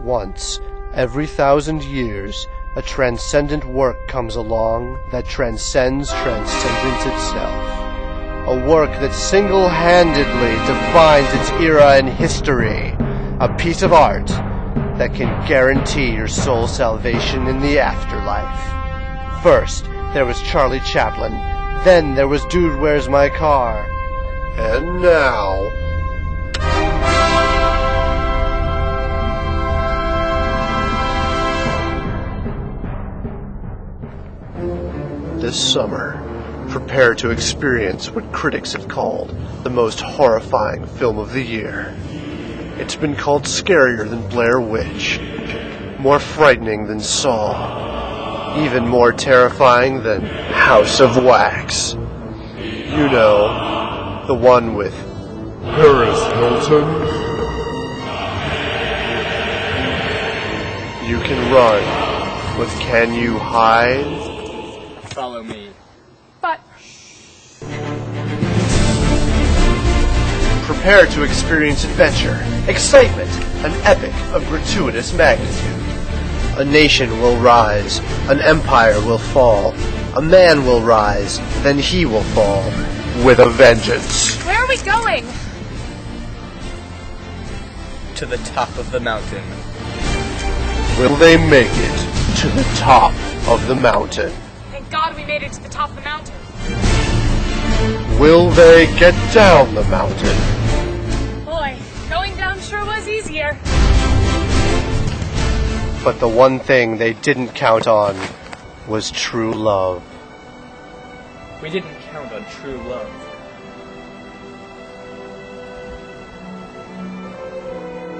Once, every 1,000 years, a transcendent work comes along that transcends transcendence itself. A work that single-handedly defines its era in history. A piece of art that can guarantee your soul's salvation in the afterlife. First, there was Charlie Chaplin. Then there was Dude, Where's My Car? And now... this summer, prepare to experience what critics have called the most horrifying film of the year. It's been called scarier than Blair Witch, more frightening than Saw, even more terrifying than House of Wax. You know, the one with Paris Hilton. You can run, but can you hide? Follow me. But... prepare to experience adventure, excitement, an epic of gratuitous magnitude. A nation will rise, an empire will fall, a man will rise, then he will fall, with a vengeance. Where are we going? To the top of the mountain. Will they make it to the top of the mountain? Thank God we made it to the top of the mountain. Will they get down the mountain? Boy, going down sure was easier. But the one thing they didn't count on was true love. We didn't count on true love.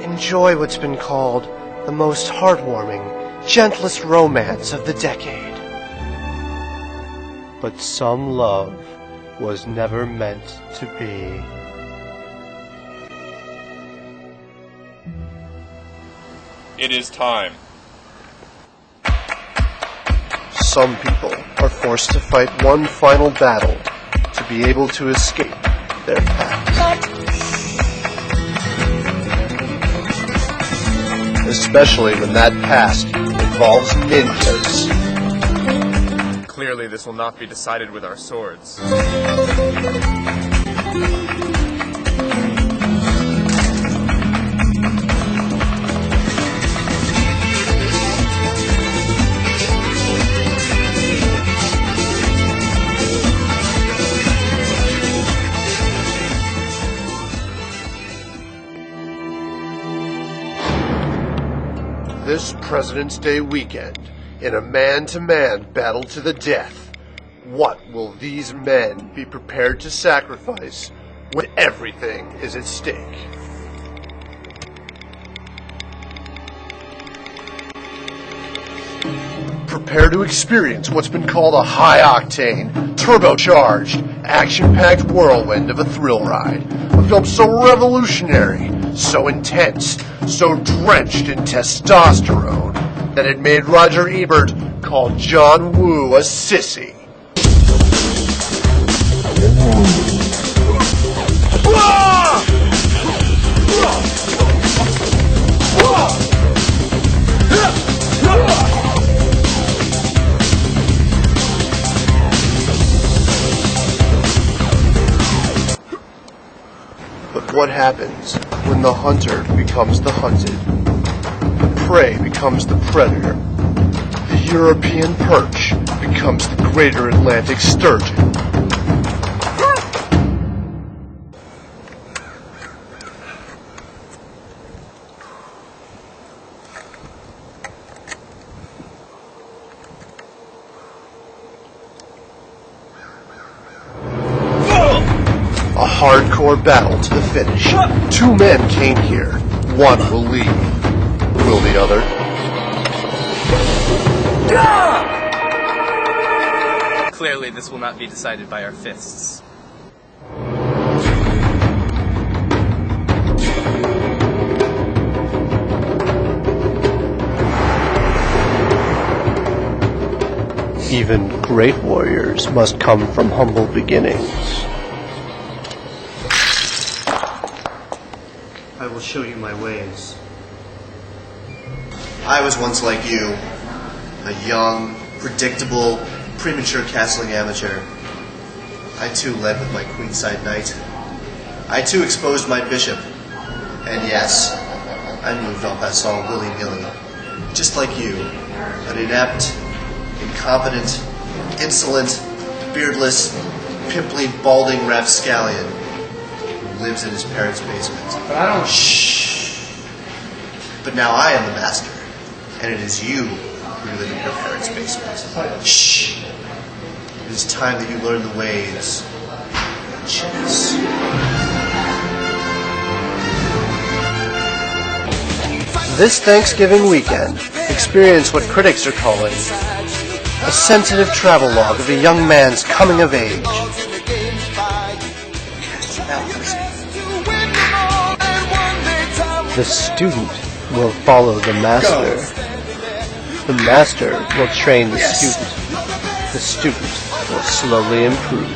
Enjoy what's been called the most heartwarming, gentlest romance of the decade. But some love was never meant to be. It is time. Some people are forced to fight one final battle to be able to escape their past. Especially when that past involves ninjas. Clearly, this will not be decided with our swords. This President's Day weekend, in a man-to-man battle to the death, what will these men be prepared to sacrifice when everything is at stake? Prepare to experience what's been called a high-octane, turbocharged, action-packed whirlwind of a thrill ride. A film so revolutionary, so intense, so drenched in testosterone, that it made Roger Ebert call John Woo a sissy. But what happens when the hunter becomes the hunted? The prey becomes the predator. The European perch becomes the greater Atlantic sturgeon. A hardcore battle to the finish. Two men came here. One will lead. Will the other? Clearly, this will not be decided by our fists. Even great warriors must come from humble beginnings. I will show you my ways. I was once like you, a young, predictable, premature castling amateur. I too led with my queenside knight. I too exposed my bishop. And yes, I moved en passant willy-nilly, just like you, an inept, incompetent, insolent, beardless, pimply, balding rapscallion who lives in his parents' basement. But I don't... Shh. But now I am the master, and it is you who live in your parents' basement. Shh. It is time that you learn the ways of chess. This Thanksgiving weekend, experience what critics are calling a sensitive travelogue of a young man's coming of age. The student will follow the master. The master will train the student. The student will slowly improve.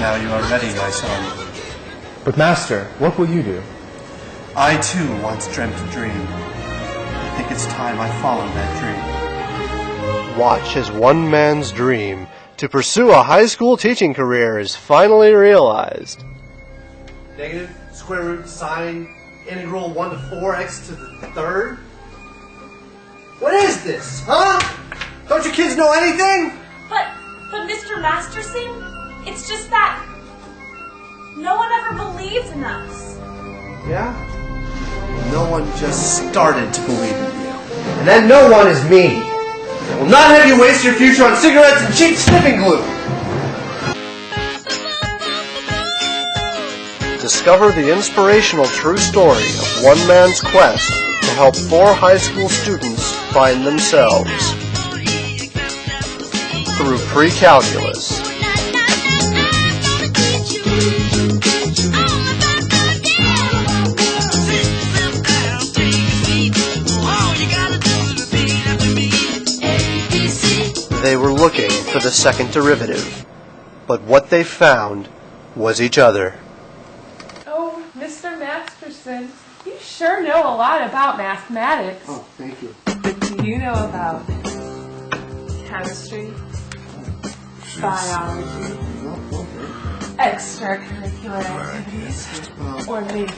Now you are ready, my son. But Master, what will you do? I too once dreamt a dream. I think it's time I follow that dream. Watch as one man's dream to pursue a high school teaching career is finally realized. Negative, square root, sine, integral 1 to 4x to the third? What is this, huh? Don't you kids know anything? But Mr. Masterson, it's just that no one ever believed in us. Yeah? No one just started to believe in you. And that no one is me. I will not have you waste your future on cigarettes and cheap sniffing glue. Discover the inspirational true story of one man's quest to help 4 high school students find themselves through pre-calculus. They were looking for the second derivative, but what they found was each other. Oh, Mr. Masterson, you sure know a lot about mathematics. Oh, thank you. But do you know about chemistry, biology, extracurricular activities, or maybe